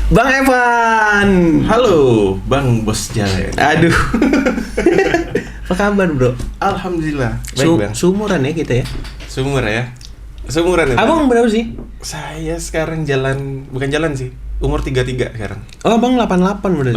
Bang Evan. Halo, Bang Bos Jalan. Aduh. Apa kabar, Bro? Alhamdulillah. Baik, Bang. Sumuran ya kita ya. Sumuran ya. Abang berapa sih? Saya sekarang bukan jalan sih. Umur 33 sekarang. Oh, Bang 88 berarti.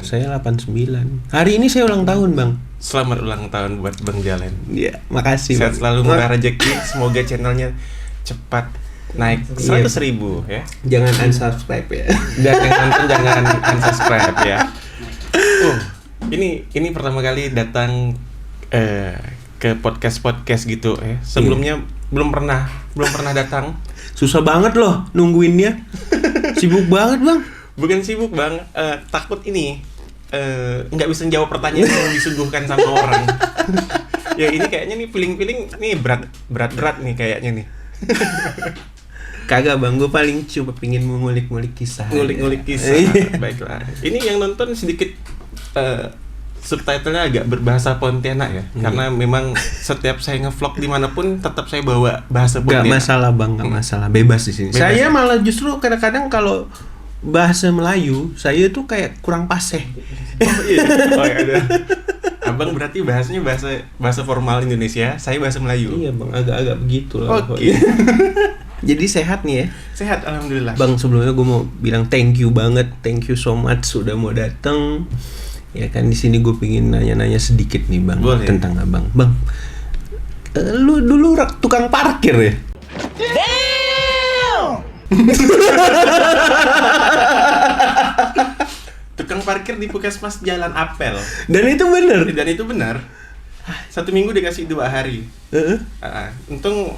88. Saya 89. Hari ini saya ulang tahun, Bang. Selamat ulang tahun buat Bang Jalan. Iya, makasih. Sehat selalu, murah rezeki. Semoga channelnya cepat naik 100.000 ya. Jangan unsubscribe ya. Dan yang nonton jangan unsubscribe ya. Ini pertama kali datang ke podcast gitu ya. Sebelumnya belum pernah datang. Susah banget loh nungguinnya. Sibuk banget, Bang. Bukan sibuk, Bang. Takut ini nggak bisa jawab pertanyaan yang disuguhkan sama orang. Ya ini kayaknya nih feeling nih berat nih kayaknya nih. Kagak, Bang, gue paling cuma pengen mengulik-ngulik kisah. Ngulik-ngulik kisah. Baiklah. Ini yang nonton sedikit subtitlenya agak berbahasa Pontianak ya. Karena memang setiap saya ngevlog dimanapun tetap saya bawa bahasa Pontianak. Gak masalah, Bang, gak masalah. Bebas di sini. Bebas. Saya malah justru kadang-kadang kalau bahasa Melayu, saya tuh kayak kurang paseh. Oh iya, ada. Abang berarti bahasanya bahasa formal Indonesia, saya bahasa Melayu. Iya, Bang, agak-agak begitu lah. Oke. Jadi sehat nih ya. Sehat, alhamdulillah. Bang, sebelumnya gue mau bilang thank you banget, thank you so much sudah mau datang. Ya kan, di sini gue pengen nanya-nanya sedikit nih, Bang. Boleh. Tentang Abang. Bang, lu dulu tukang parkir ya? Tukang parkir di Puskesmas Jalan Apel. Dan itu bener. 1 minggu dikasih 2 hari. Untung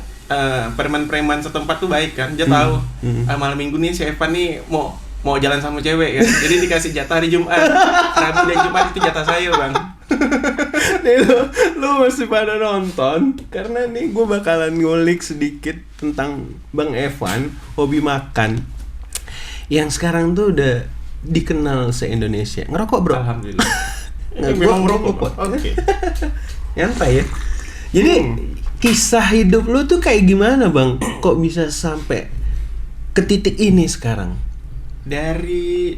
preman-preman setempat tuh baik kan. Dia tahu malam minggu nih si Evan nih mau jalan sama cewek kan. Jadi dikasih jatah hari Jumat. Rabu dan Jumat itu jatah saya, Bang. Nih lu masih pada nonton karena nih gue bakalan ngulik sedikit tentang Bang Evan, hobi makan yang sekarang tuh udah dikenal se-Indonesia. Ngerokok, Bro? Alhamdulillah. Memang merokok. Oke. Nyantai ya. Jadi kisah hidup lu tuh kayak gimana, Bang? Kok bisa sampai ke titik ini sekarang? Dari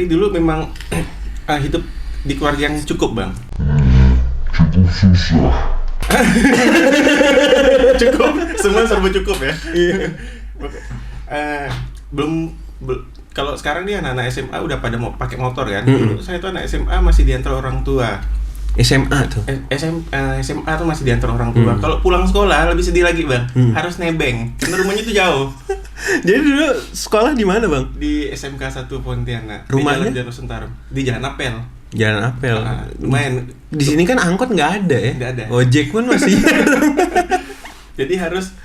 dulu memang hidup di keluarga yang cukup, Bang. Cukup susah. Cukup, semua serba cukup ya. Belum kalau sekarang nih anak-anak SMA udah pada mau pakai motor kan. Dulu saya tuh anak SMA masih diantar orang tua. SMA tuh. SMA tuh masih diantar orang tua. Kalau pulang sekolah lebih sedih lagi, Bang. Harus nebeng. Karena rumahnya tuh jauh. Jadi dulu sekolah di mana, Bang? Di SMK 1 Pontianak. Rumahnya? Di Jalan Nusantara. Di Jalan Apel. Jalan Apel. Lumayan. Di sini kan angkot nggak ada ya? Nggak ada. Ojek pun masih. Jadi harus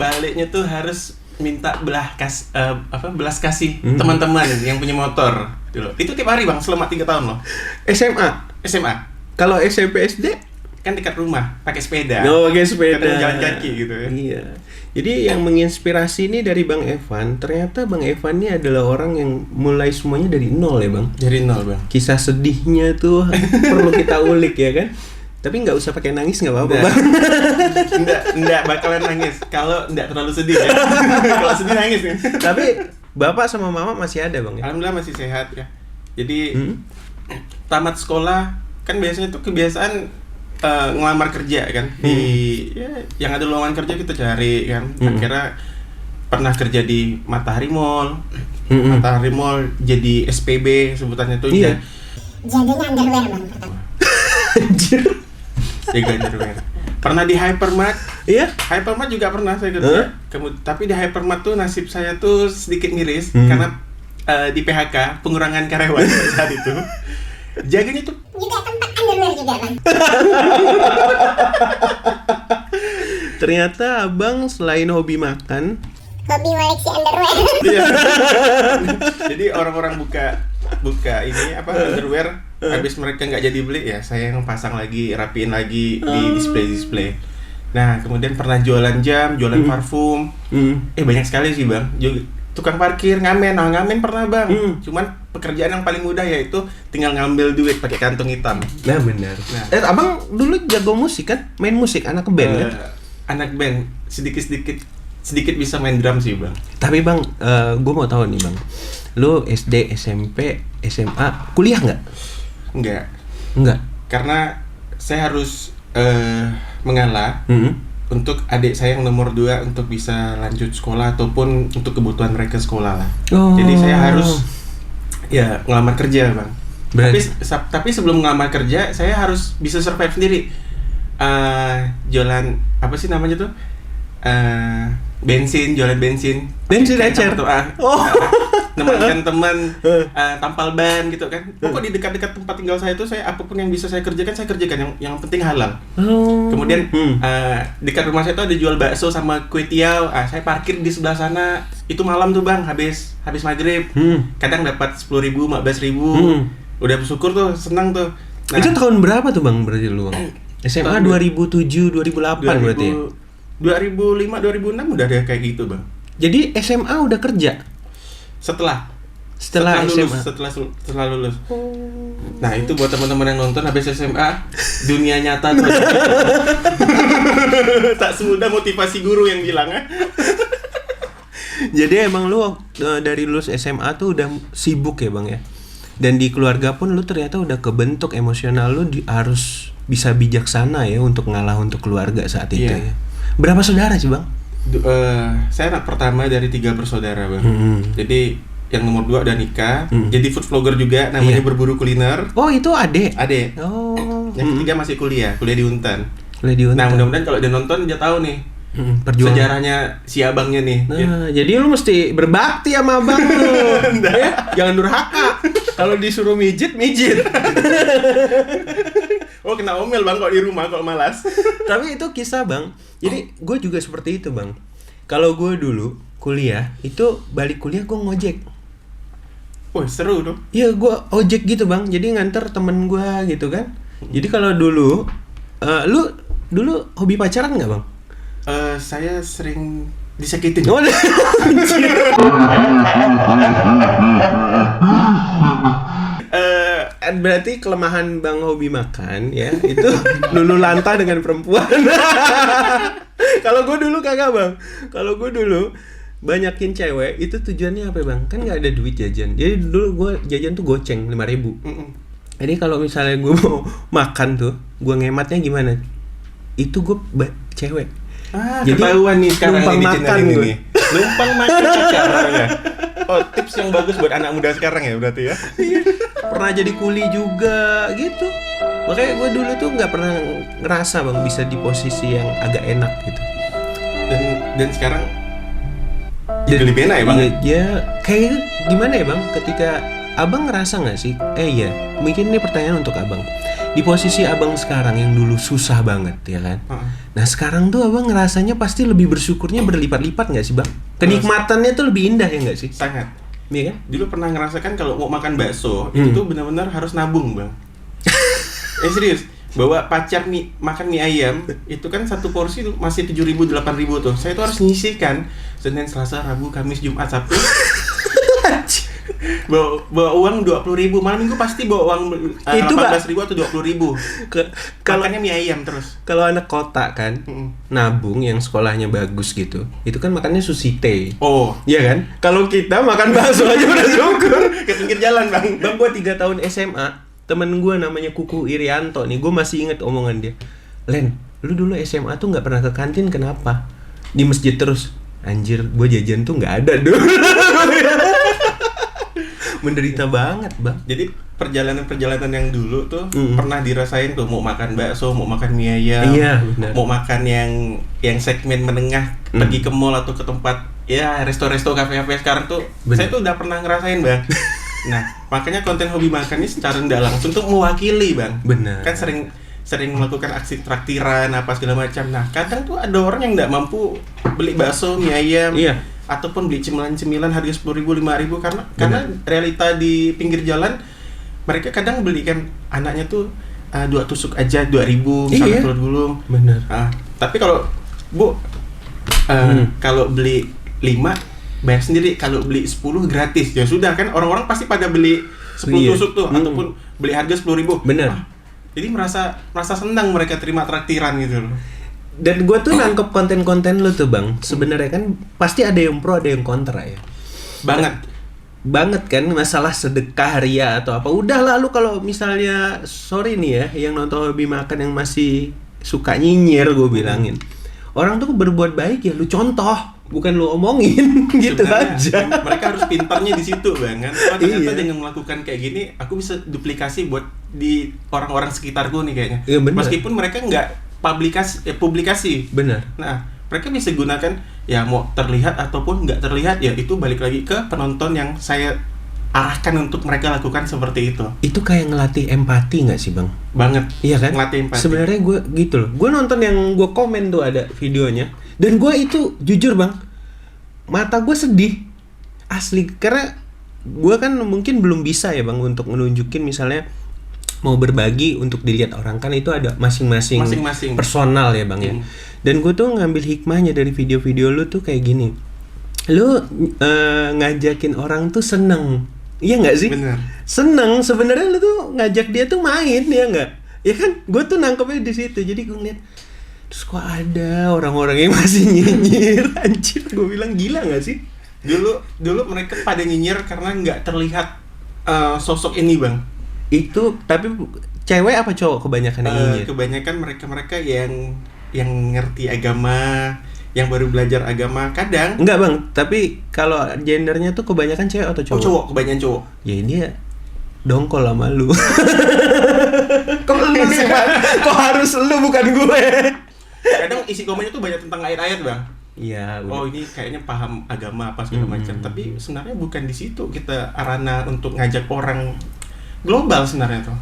baliknya tuh harus minta belas kasih teman-teman yang punya motor dulu. Itu tiap hari, Bang, selama 3 tahun loh. SMA. Kalau SMP SD Kan dekat rumah, pakai sepeda. pakai sepeda. Kadang jalan kaki gitu ya. Iya. Jadi yang menginspirasi ini dari Bang Evan, ternyata Bang Evan ini adalah orang yang mulai semuanya dari nol ya, Bang. Dari nol, Bang. Kisah sedihnya tuh perlu kita ulik ya kan. Tapi nggak usah pakai nangis, nggak apa-apa, Bang. Nggak bakalan nangis kalau nggak terlalu sedih ya. Kalau sedih nangis nih. Tapi Bapak sama Mama masih ada, Bang ya? Alhamdulillah masih sehat ya. Jadi tamat sekolah kan biasanya tuh kebiasaan ngelamar kerja kan. Yang ada lowongan kerja kita cari kan. Akhirnya pernah kerja di Matahari Mall. Matahari Mall jadi SPB sebutannya tuh. Iya. Jaganya underwear, Bang. Anjir. Jaga underwear. Pernah di Hypermart. Iya? Hypermart juga pernah saya kerja. Tapi di Hypermart tuh nasib saya tuh sedikit miris karena di PHK, pengurangan karyawan saat itu. Jaganya tuh Juga tempat underwear juga, Bang. Ternyata Abang selain hobi makan, Hobi koleksi underwear. iya. Jadi orang-orang buka ini underwear, habis mereka nggak jadi beli ya, saya yang pasang lagi, rapiin lagi di display. Nah, kemudian pernah jualan jam, jualan parfum. Banyak sekali sih, Bang. Tukang parkir, ngamen pernah, Bang. Cuman pekerjaan yang paling mudah yaitu tinggal ngambil duit pakai kantong hitam. nah benar. Abang dulu jago musik kan? Main musik, anak band kan? Anak band sedikit-sedikit sedikit bisa main drum sih bang. Tapi bang, gue mau tahu nih bang, lu SD, SMP, SMA, kuliah nggak? Enggak. Karena saya harus mengalah untuk adik saya yang nomor 2 untuk bisa lanjut sekolah ataupun untuk kebutuhan mereka sekolah lah. Oh. Jadi saya harus ya ngelamar kerja bang. Tapi sebelum ngelamar kerja saya harus bisa survive sendiri. Jualan apa sih namanya tuh? Jualan bensin Ecer. Nemenin teman tampal ban gitu kan. Pokok di dekat-dekat tempat tinggal saya tuh saya apapun yang bisa saya kerjakan yang penting halal. Kemudian dekat rumah saya tuh ada jual bakso sama kue tiaw. Saya parkir di sebelah sana. Itu malam tuh bang, habis maghrib. Kadang dapat 10.000, 15.000. Udah bersyukur tuh, senang tuh. Nah, itu tahun berapa tuh bang berarti lu bang? SMA 2007, 2008 berarti ya? 2005, 2006 udah ada kayak gitu bang. Jadi SMA udah kerja? Setelah SMA? Setelah lulus. Nah itu buat teman-teman yang nonton habis SMA, dunia nyata tuh. Tak semudah motivasi guru yang bilang ya. Jadi emang lu dari lulus SMA tuh udah sibuk ya bang ya? Dan di keluarga pun lu ternyata udah kebentuk emosional lu harus bisa bijaksana ya untuk ngalah untuk keluarga saat itu ya. Berapa saudara sih bang? Saya anak pertama dari 3 bersaudara bang. Jadi yang nomor 2 udah nikah. Jadi food vlogger juga, namanya Berburu Kuliner. Oh itu adek? Adek. Oh. Yang ketiga masih kuliah di Untan. Nah mudah-mudahan kalau dia nonton dia tahu nih perjuangan sejarahnya si abangnya nih. Nah, jadi lu mesti berbakti sama abang lu. Ya, jangan durhaka. Kalau disuruh mijit. Oh kena omel bang kalau di rumah kalau malas. Tapi itu kisah bang. Jadi gue juga seperti itu bang. Kalau gue dulu kuliah itu balik kuliah gue ngojek. Wah seru tuh. Iya gue ojek gitu bang. Jadi nganter temen gue gitu kan. Jadi kalau dulu, lu dulu hobi pacaran nggak bang? Saya sering disakitin. Oh, anjir. Berarti kelemahan bang hobi makan ya itu lulu lanta dengan perempuan. Kalau gue dulu kagak bang. Kalau gue dulu banyakin cewek itu tujuannya apa bang? Kan nggak ada duit jajan. Jadi dulu gue jajan tuh goceng 5.000. Jadi kalau misalnya gue mau makan tuh, gue ngematnya gimana? Itu gue cewek. Jadi ketahuan nih sekarang numpang ini makan nih. Numpang makan sekarang ya. Oh tips yang bagus buat anak muda sekarang ya berarti ya. Pernah jadi kuli juga gitu. Makanya gue dulu tuh nggak pernah ngerasa bang bisa di posisi yang agak enak gitu. Dan sekarang jadi lebih enak ya bang? Ya kayak gimana ya bang? Ketika abang ngerasa nggak sih? Iya, mungkin ini pertanyaan untuk abang. Di posisi abang sekarang yang dulu susah banget ya kan? Nah sekarang tuh abang ngerasanya pasti lebih bersyukurnya berlipat-lipat nggak sih bang? Kenikmatannya tuh lebih indah ya nggak sih? Sangat. Iya kan? Dulu pernah ngerasakan kalau mau makan bakso itu tuh benar-benar harus nabung bang. Serius. Bawa pacar makan mie ayam itu kan satu porsi tuh masih 7.000 8.000 tuh. Saya tuh harus nyisihkan Senin, Selasa, Rabu, Kamis, Jumat, Sabtu. bawa uang 20.000, malam minggu pasti bawa uang 18.000 atau 20.000. Kalau makannya mie ayam terus. Kalau anak kota kan nabung yang sekolahnya bagus gitu, itu kan makannya susite. Oh, iya kan? Kalau kita makan bakso aja udah syukur. Ke pinggir jalan bang. Bang gua 3 tahun SMA, temen gua namanya Kuku Irianto nih, gua masih inget omongan dia. Len, lu dulu SMA tuh nggak pernah ke kantin kenapa? Di masjid terus. Anjir, gua jajan tuh nggak ada dulu. Menderita banget bang. Jadi perjalanan yang dulu tuh pernah dirasain tuh mau makan bakso, mau makan mie ayam, mau makan yang segmen menengah, pergi ke mall atau ke tempat ya resto-resto, kafe-kafe sekarang tuh saya tuh udah pernah ngerasain bang. Nah makanya konten hobi makan ini secara tidak langsung tuh mewakili bang. Benar. Kan sering melakukan aksi traktiran apa segala macam. Nah kadang tuh ada orang yang nggak mampu beli bakso, mie ayam. Ataupun beli cemilan-cemilan harga 10.000, 5.000 karena realita di pinggir jalan mereka kadang belikan anaknya tuh 2 tusuk aja 2.000 misalnya telur gulung. Bener. Tapi kalau Bu kalau beli 5 bayar sendiri, kalau beli 10 gratis. Ya sudah kan orang-orang pasti pada beli 10 tusuk tuh ataupun beli harga 10.000. Bener. Jadi merasa senang mereka terima traktiran gitu loh. Dan gue tuh nangkep konten-konten lu tuh bang. Sebenarnya kan pasti ada yang pro, ada yang kontra ya. Banget kan masalah sedekah ria atau apa. Udah lalu kalau misalnya sorry nih ya, yang nonton hobi makan yang masih suka nyinyir gue bilangin. Orang tuh berbuat baik ya lu contoh, bukan lu omongin gitu Sebenarnya, aja. Mereka harus pintarnya di situ bang kan. Oh, ternyata Iya. dengan melakukan kayak gini, aku bisa duplikasi buat di orang-orang sekitarku nih kayaknya. Iya, bener. Meskipun mereka nggak publikasi. Bener. Nah, mereka bisa gunakan ya mau terlihat ataupun nggak terlihat, ya itu balik lagi ke penonton yang saya arahkan untuk mereka lakukan seperti itu. Itu kayak ngelatih empati nggak sih bang? Banget. Iya kan? Ngelatih empati. Sebenarnya gue gitu loh. Gue nonton yang gue komen tuh ada videonya. Dan gue itu jujur bang, mata gue sedih asli, karena gue kan mungkin belum bisa ya bang untuk menunjukin misalnya mau berbagi untuk dilihat orang, kan itu ada masing-masing Masing-masing. personal ya bang ya. Dan gue tuh ngambil hikmahnya dari video-video lu tuh kayak gini. Lu ngajakin orang tuh seneng, iya nggak sih? Bener. Seneng sebenarnya lu tuh ngajak dia tuh main, ya nggak? Ya kan? Gue tuh nangkepnya di situ. Jadi gue ngeliat, terus kok ada orang-orang yang masih nyinyir, anjir. Gue bilang gila nggak sih? Dulu mereka pada nyinyir karena nggak terlihat sosok ini bang. Itu tapi cewek apa cowok kebanyakan yang nyinyir? Kebanyakan mereka yang ngerti agama, yang baru belajar agama kadang. Enggak bang, tapi kalau gendernya tuh kebanyakan cewek atau cowok? Oh, cowok, kebanyakan cowok. Ya dia dongkol sama lu. Kok lu sih Bang? Kok harus lu bukan gue? Kadang isi komennya tuh banyak tentang ayat-ayat bang. Iya. Oh ini kayaknya paham agama apa segala macam. Tapi sebenarnya bukan di situ kita arana untuk ngajak orang global sebenarnya tuh.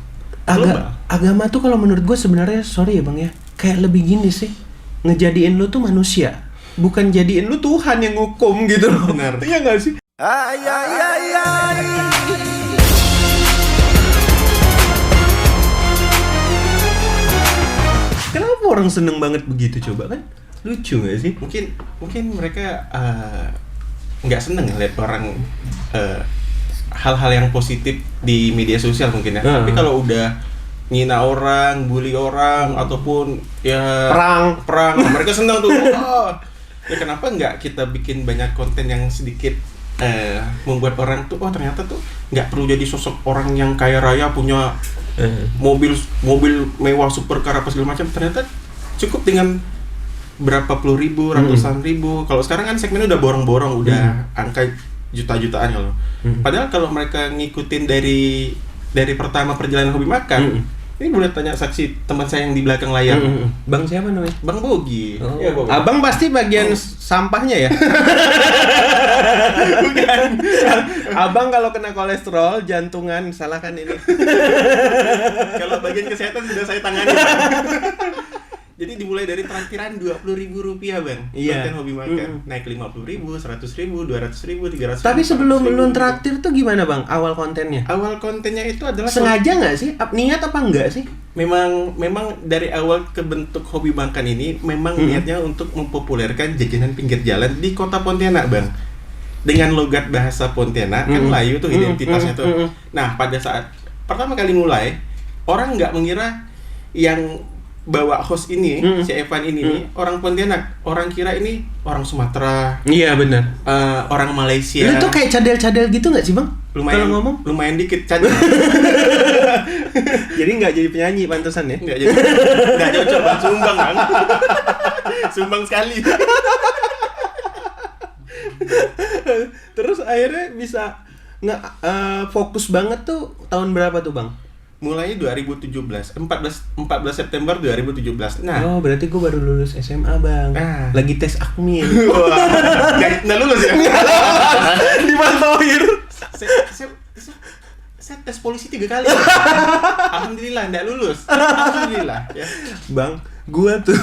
Global. Agama tuh kalau menurut gue sebenarnya sorry ya bang ya, kayak lebih gini sih, ngejadiin lu tuh manusia, bukan jadiin lu Tuhan yang ngukum gitu loh. Benar. Iya nggak sih? Kenapa orang seneng banget begitu coba kan? Lucu nggak sih? Mungkin mereka nggak seneng lihat orang hal-hal yang positif di media sosial mungkin ya. Tapi kalau udah ngina orang, bully orang ataupun ya perang, mereka senang tuh. Oh. Ya kenapa nggak kita bikin banyak konten yang sedikit membuat orang tuh ternyata tuh nggak perlu jadi sosok orang yang kaya raya punya mobil mewah supercar apa segala macam. Ternyata cukup dengan berapa puluh ribu, ratusan ribu. Kalau sekarang kan segmennya udah borong-borong, udah angka juta-jutaan kalau. Padahal kalau mereka ngikutin dari pertama perjalanan hobi makan, ini boleh tanya saksi teman saya yang di belakang layar. Bang siapa namanya? Bang Bogi. Oh. Ya, Bogi. Abang pasti bagian sampahnya ya? Bukan. Abang kalau kena kolesterol, jantungan, salahkan ini. Kalau bagian kesehatan sudah saya tangani. Jadi dimulai dari traktiran Rp20.000 bang. Iya. Konten hobi makan naik Rp50.000, Rp100.000, Rp200.000, Rp300.000. Tapi sebelum lu traktir tuh gimana bang? Awal kontennya? Awal kontennya itu adalah Sengaja nggak sih? Niat apa enggak sih? memang dari awal kebentuk hobi makan ini memang niatnya untuk mempopulerkan jajanan pinggir jalan di kota Pontianak bang, dengan logat bahasa Pontianak kan Melayu tuh identitasnya tuh. Nah pada saat pertama kali mulai, orang nggak mengira yang bawa host ini si Evan ini nih orang Pontianak, orang kira ini orang Sumatera, Iya benar. orang Malaysia. Lu tuh kayak cadel-cadel gitu nggak sih bang? lumayan Kalau ngomong? lumayan dikit cadel. Jadi nggak jadi penyanyi pantesan ya? Nggak cocok bang, sumbang bang. Sumbang sekali. Terus akhirnya bisa fokus banget tuh tahun berapa tuh bang? Mulai 2017, 14 September 2017. Nah, Oh berarti gue baru lulus SMA bang. Ah. Lagi tes akmin. wah, nggak lulus ya? Dimantoir. Saya tes polisi 3 kali. Alhamdulillah nggak lulus. Alhamdulillah ya. Bang, gue tuh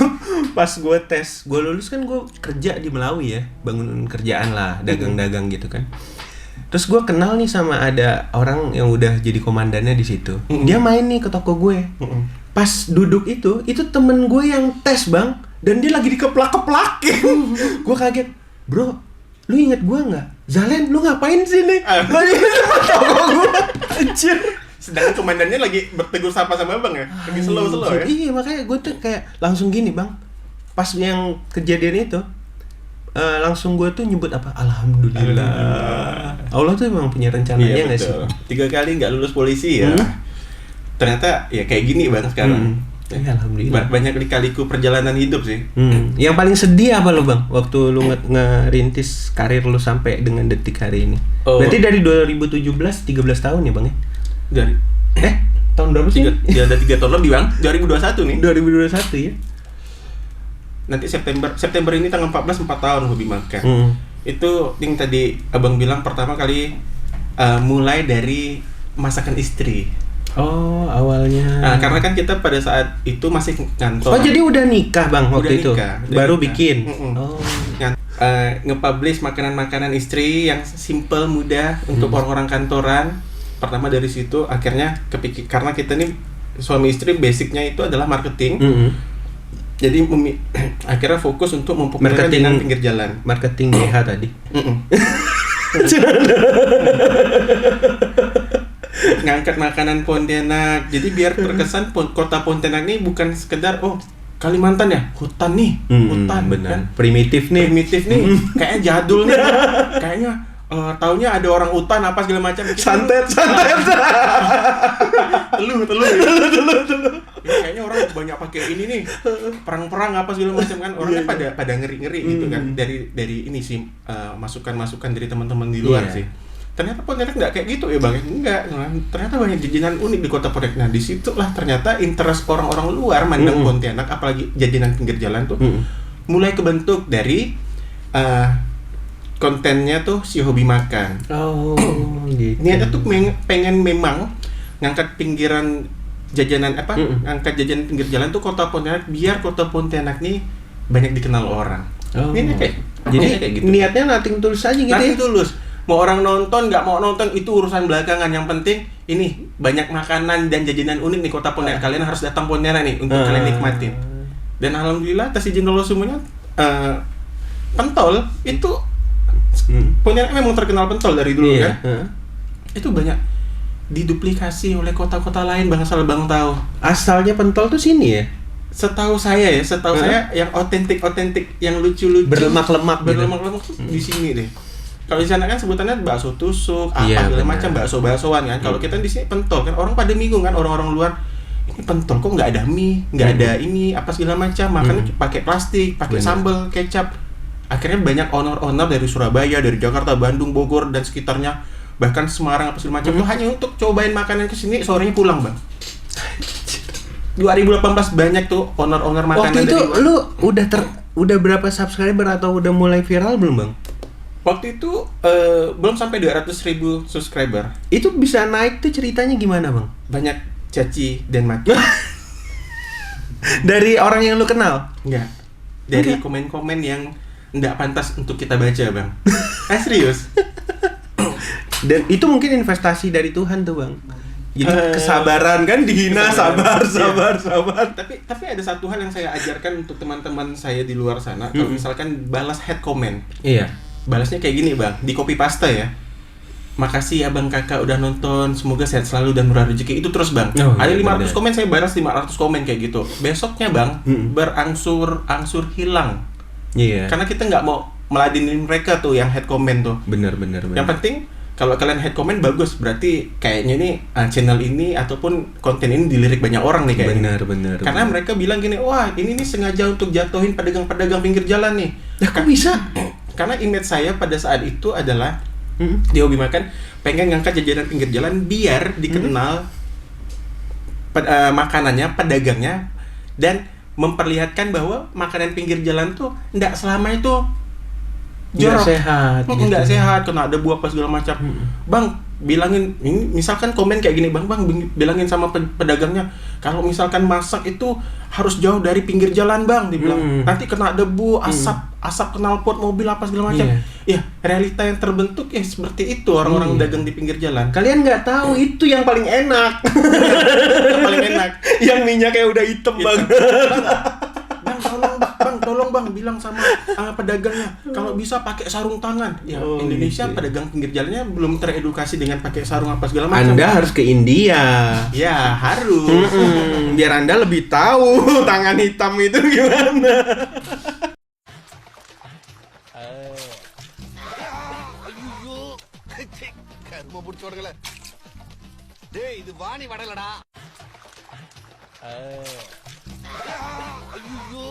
pas gue tes, gue lulus kan gue kerja di Melawi ya, bangun kerjaan lah, dagang-dagang gitu kan. Terus gue kenal nih sama ada orang yang udah jadi komandannya di situ. Dia main nih ke toko gue. Pas duduk itu temen gue yang tes bang, dan dia lagi dikeplak-keplakin. Gue kaget, bro, lu inget gue nggak? Zalen, lu ngapain sini? Lagi di toko gue, anjir. Sedangkan komandannya lagi bertegur sapa sama abang ya, lagi slow ya. Iya makanya gue tuh kayak langsung gini bang, pas yang kejadian itu langsung gue tuh nyebut apa? Alhamdulillah. Allah tuh emang punya rencananya nggak sih? 3 kali nggak lulus polisi ya. Ternyata ya kayak gini bang sekarang. Ya, alhamdulillah. Banyak lika-liku perjalanan hidup sih. Yang paling sedih apa lo bang? Waktu lu ngerintis karir lu sampai dengan detik hari ini. Berarti dari 2017 13 tahun ya bang ya? Dari tahun berapa sih? Dia ada 3 tahun lebih bang. 2021 nih. 2021 ya. Nanti September ini tanggal 14 4 tahun hobi makan. Itu yang tadi abang bilang pertama kali mulai dari masakan istri. Oh, awalnya. Nah, karena kan kita pada saat itu masih ngantor. Oh, jadi udah nikah bang waktu itu? Baru nikah. bikin? Oh. Nge-publish makanan-makanan istri yang simple, mudah untuk orang-orang kantoran. Pertama dari situ, akhirnya kepikir, karena kita nih suami istri basicnya itu adalah marketing. Jadi akhirnya fokus untuk mempopulerkan jajanan pinggir jalan. Marketing DH tadi. Ngangkat makanan Pontianak. Jadi biar terkesan kota Pontianak ini bukan sekedar Kalimantan ya, hutan nih, hutan benar. kan. Primitif nih, kayaknya jadul nih. Kayaknya taunya ada orang hutan apa segala macam. Santet. Telur. Ya, kayaknya orang banyak pakai ini nih. Perang-perang apa segala macam kan. Orangnya pada ngeri-ngeri gitu kan. Dari ini sih masukan-masukan dari teman-teman di luar sih. Ternyata Pontianak nggak kayak gitu ya bang, enggak. Ternyata banyak jajanan unik di kota Pontianak. Nah disitulah ternyata interest orang-orang luar mandang Pontianak, apalagi jajanan pinggir jalan tuh mulai kebentuk dari kontennya tuh si hobi makan. Oh, gitu. Niatnya tuh pengen memang ngangkat pinggiran jajanan ngangkat jajanan pinggir jalan tuh kota Pontianak, biar kota Pontianak nih banyak dikenal orang. Ini kayak gitu. Niatnya nothing tulus aja gitu. Nothing tulus. Mau orang nonton, nggak mau nonton, itu urusan belakangan. Yang penting, ini banyak makanan dan jajanan unik di kota Pontianak. Kalian harus datang Pontianak nih, untuk kalian nikmatin. Dan alhamdulillah, atas izin Allah semuanya, pentol, itu Pontianak memang terkenal pentol dari dulu kan. Itu banyak diduplikasi oleh kota-kota lain, bang, asal bang tahu. Asalnya pentol tuh sini ya? Setahu saya yang otentik, yang lucu-lucu, berlemak-lemak tuh di sini deh. Kalau di sana kan sebutannya bakso tusuk, segala macam, bakso-baksoan kan. Kalau kita di sini pentol kan, orang pada bingung kan, orang-orang luar, ini pentol kok nggak ada mie, nggak ada ini apa segala macam, makannya pakai plastik, pakai sambal, kecap. Akhirnya banyak owner dari Surabaya, dari Jakarta, Bandung, Bogor dan sekitarnya, bahkan Semarang apa segala macam, itu hanya untuk cobain makanan kesini, sorenya pulang bang. 2018 banyak tuh owner makanan. Waktu itu lu udah berapa subscriber atau udah mulai viral belum bang? Waktu itu belum sampai 200.000 subscriber. Itu bisa naik tuh ceritanya gimana bang? Banyak caci dan maki. Dari orang yang lu kenal? Enggak. Dari komen-komen yang enggak pantas untuk kita baca bang. Serius. Dan itu mungkin investasi dari Tuhan tuh bang. Jadi kesabaran kan dihina, sabar. Tapi ada satu hal yang saya ajarkan untuk teman-teman saya di luar sana. Kalau misalkan balas head comment. Iya. Balasnya kayak gini bang, di copy paste ya. Makasih ya bang kakak udah nonton, semoga sehat selalu dan murah rezeki. Itu terus bang. Ada 500 komen, saya balas 500 komen kayak gitu. Besoknya bang, berangsur hilang. Iya. Karena kita nggak mau meladinin mereka tuh yang head comment tuh. Bener. Yang penting kalau kalian head comment bagus, berarti kayaknya nih channel ini ataupun konten ini dilirik banyak orang nih kayaknya. Bener. Karena mereka bilang gini, wah ini nih sengaja untuk jatuhin pedagang-pedagang pinggir jalan nih. Nah, kok bisa? Karena image saya pada saat itu adalah di hobi makan pengen ngangkat jajanan pinggir jalan biar dikenal makanannya, pedagangnya, dan memperlihatkan bahwa makanan pinggir jalan tuh enggak selama itu jorok, enggak sehat, kena ada buah apa segala macam. Bang, bilangin ini, misalkan komen kayak gini, bang bilangin sama pedagangnya kalau misalkan masak itu harus jauh dari pinggir jalan bang, dibilang nanti kena debu, asap knalpot mobil apa segala macam. Ya realita yang terbentuk ya seperti itu orang-orang dagang di pinggir jalan. Kalian nggak tahu itu yang paling enak. Yang paling enak yang minyaknya udah hitam bang. Bang tolong bang tolong bang bilang sama pedagangnya kalau bisa pakai sarung tangan. Ya Indonesia gitu. pedagang pinggir jalannya belum teredukasi dengan pakai sarung apa segala macam. Anda harus ke India. Ya harus. Biar Anda lebih tahu tangan hitam itu gimana. கரும பிடிச்சோடுங்கள டேய் இது வாணி வடலடா ஐயோ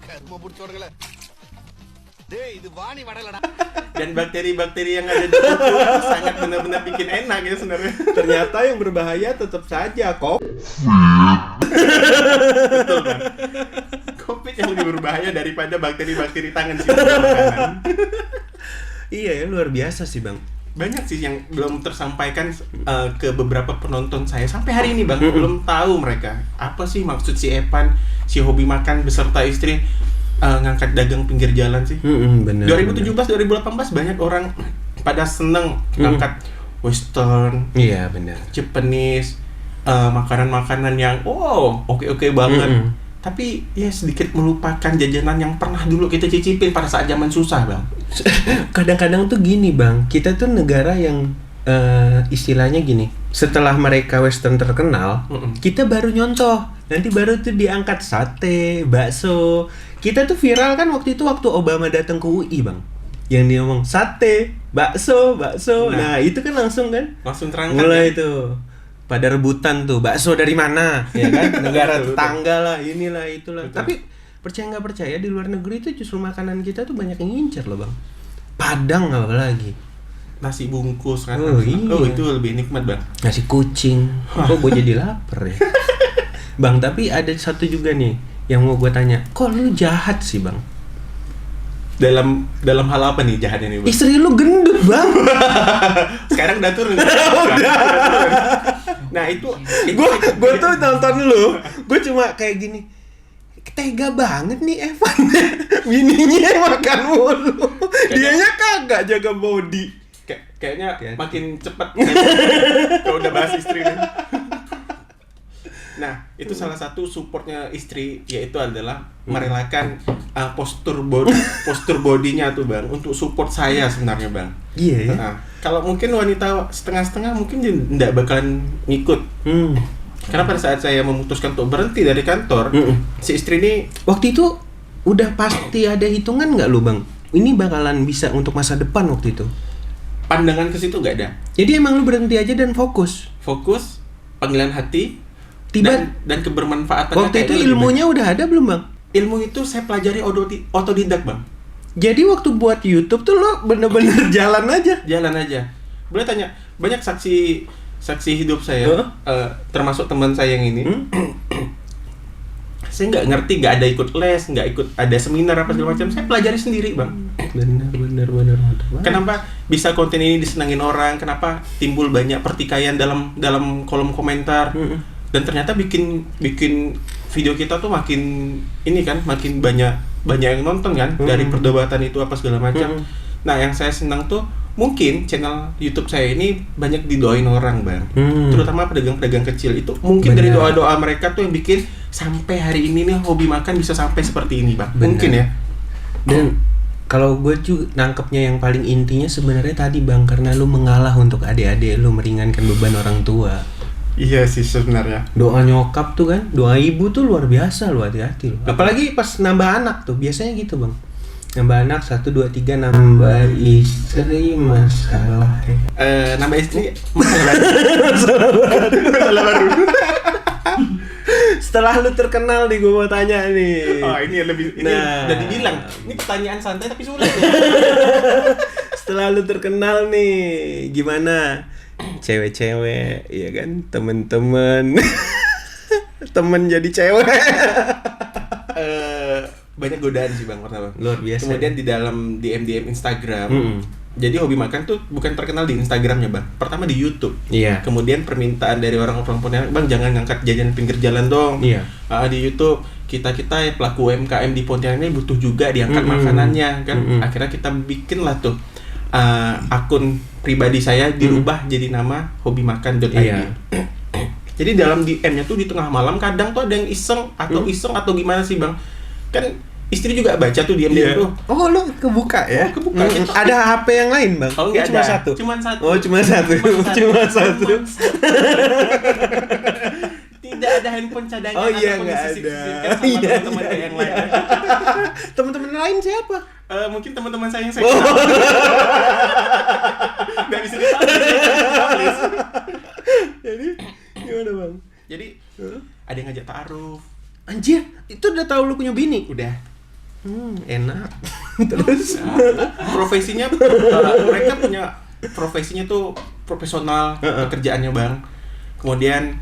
கரும பிடிச்சோடுங்கள டேய் இது வாணி வடலடா. Dan bakteri-bakteri yang ada di situ sangat benar-benar bikin enak ya sebenarnya. Ternyata yang berbahaya tetap saja kok. Betul kan? Covid yang lebih berbahaya daripada bakteri-bakteri tangan sih makanan. Iya ya, luar biasa sih bang. Banyak sih yang belum tersampaikan ke beberapa penonton saya sampai hari ini bang. Belum tahu mereka apa sih maksud si Evan, si hobi makan beserta istri ngangkat dagang pinggir jalan sih. Bener, 2017-2018 banyak orang pada seneng ngangkat western, Iya benar. Japanese, makanan-makanan yang oke banget. Tapi ya sedikit melupakan jajanan yang pernah dulu kita cicipin pada saat zaman susah bang. Kadang-kadang tuh gini bang, kita tuh negara yang istilahnya gini, setelah mereka western terkenal, kita baru nyontoh, nanti baru tuh diangkat sate, bakso. Kita tuh viral kan waktu Obama datang ke UI bang, yang dia ngomong sate, bakso. Nah itu kan langsung Terangkat mulai ya? tuh pada rebutan tuh bakso dari mana, ya kan? Negara tetangga lah, inilah itulah. Betul. Tapi percaya nggak percaya di luar negeri itu justru makanan kita tuh banyak yang ngincer loh bang. Padang apalagi. Nasi bungkus kan. Oh, iya. Itu lebih nikmat bang. Nasi kucing. Kok gue jadi lapar ya. Bang, tapi ada satu juga nih yang mau gue tanya. Kok lu jahat sih bang? Dalam hal apa nih jahatnya nih bang? Istri lu gendut bang. Sekarang udah turun. Nah itu Gue tuh nonton lu. Gue cuma kayak gini. Tega banget nih Evan. Bininya makan mulu. Dianya kagak jaga body. kayaknya Hati-hati. makin cepat kalau udah bahas istri nih. Nah, itu salah satu supportnya istri, yaitu adalah merelakan postur bodinya tuh bang, untuk support saya sebenarnya bang. Iya ya. Nah, kalau mungkin wanita setengah-setengah mungkin nggak bakalan ngikut. Karena pada saat saya memutuskan untuk berhenti dari kantor, si istri ini Waktu itu udah pasti ada hitungan nggak lu bang? Ini bakalan bisa untuk masa depan waktu itu. pandangan ke situ nggak ada. Jadi emang lu berhenti aja dan fokus. Fokus, panggilan hati, Tiba dan kebermanfaatan. waktu itu ilmunya udah ada belum bang? Ilmu itu saya pelajari otodidak bang. Jadi waktu buat YouTube tuh lo bener-bener jalan aja. Jalan aja. Boleh tanya, banyak saksi hidup saya, termasuk teman saya yang ini. Saya nggak ngerti, nggak ada ikut les, nggak ikut ada seminar apa segala macam. Saya pelajari sendiri bang. Bener. Kenapa bisa konten ini disenangin orang? Kenapa timbul banyak pertikaian dalam kolom komentar? Dan ternyata bikin video kita tuh makin banyak yang nonton kan, dari perdebatan itu apa segala macam. Nah, yang saya senang tuh mungkin channel YouTube saya ini banyak didoain orang bang, terutama pedagang-pedagang kecil itu mungkin dari doa-doa mereka tuh yang bikin sampai hari ini nih hobi makan bisa sampai seperti ini bang. Bener. Mungkin ya. Dan kalau gue juga nangkepnya yang paling intinya sebenarnya tadi bang, karena lu mengalah untuk adik-adik lu, meringankan beban orang tua. Iya sih sebenarnya. Doa nyokap tuh kan, doa ibu tuh luar biasa, lu hati-hati lu. Apalagi pas nambah anak tuh, biasanya gitu bang. Nambah anak 1, 2, 3, nambah istri masalah. Nambah istri masalah baru. Setelah lu terkenal nih, gue mau tanya nih. Oh ini Nah. udah dibilang. Ini pertanyaan santai tapi sulit. Setelah lu terkenal nih, gimana? Cewek-cewek, ya kan? Temen-temen temen jadi cewek. Banyak godaan sih bang pertama. Luar biasa. Kemudian di dalam DM Instagram. Jadi hobi makan tuh bukan terkenal di Instagramnya bang. Pertama di YouTube. Iya. Kemudian permintaan dari orang-orang Pontianak, bang jangan ngangkat jajan pinggir jalan dong. Iya. Di YouTube kita ya pelaku UMKM di Pontianak ini butuh juga diangkat makanannya kan. Akhirnya kita bikin lah tuh akun pribadi saya dirubah jadi nama hobimakan.id. Iya. Jadi dalam DM-nya tuh di tengah malam kadang tuh ada yang iseng atau gimana sih bang. kan istri juga baca tuh diam-diam tuh. Oh, lu kebuka ya? Kebuka. Itu- Ada HP yang lain, Bang? Oh, nggak Cuma ada. satu. Cuman satu. Oh, cuma satu. Cuma satu. Tidak ada handphone cadangan Oh iya, ataupun nggak disisip-sisipkan ada. sama Iya, teman-teman iya, yang lain. Teman-teman lain siapa? Mungkin teman-teman saya yang saya kenal. Nggak bisa ditulis. Jadi gimana, Bang? Jadi ada yang ngajak ta'aruf. Anjir, itu udah tahu lu punya bini? Udah. Enak. Terus Profesinya mereka punya profesinya tuh profesional pekerjaannya, Bang. Kemudian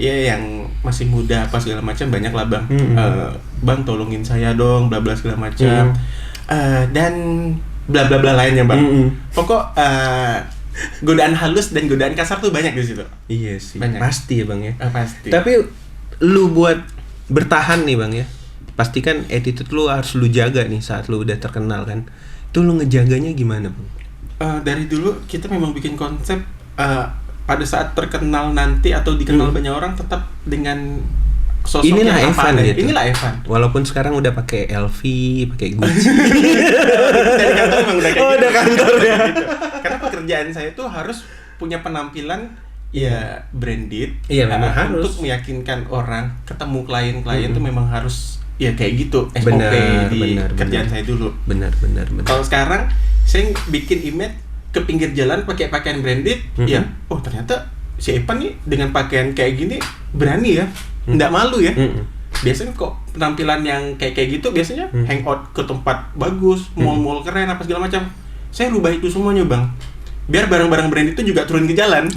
ya yang masih muda apa segala macam banyak lah, Bang. Bang tolongin saya dong, bla bla segala macam. Dan bla bla bla lainnya, Bang. Pokok godaan halus dan godaan kasar tuh banyak di situ. iya sih. Banyak. Pasti ya, Bang ya. Pasti. Tapi lu buat bertahan nih, Bang ya. Pastikan attitude lu harus lu jaga nih saat lu udah terkenal kan. Itu lu ngejaganya gimana, Bang? Dari dulu kita memang bikin konsep pada saat terkenal nanti atau dikenal banyak orang tetap dengan sosok Inilah yang Evan apa gitu. Inilah Evan. Walaupun sekarang udah pakai LV, pakai Gucci. Dari kantor memang udah kayak Oh, gitu. udah kantor ya. Gitu. Karena pekerjaan saya tuh harus punya penampilan ya branded. Iya, memang harus. Untuk meyakinkan orang, ketemu klien-klien tuh memang harus ya kayak gitu SOP Benar, di benar, kerjaan benar. saya dulu. Benar. Kalau sekarang saya bikin image ke pinggir jalan pakai pakaian branded, ya, oh ternyata si Evan nih dengan pakaian kayak gini berani ya, nggak malu ya. Biasanya kok penampilan yang kayak gitu biasanya hangout ke tempat bagus, mall-mall keren apa segala macam. Saya rubah itu semuanya, Bang. Biar barang-barang brand itu juga turun ke jalan.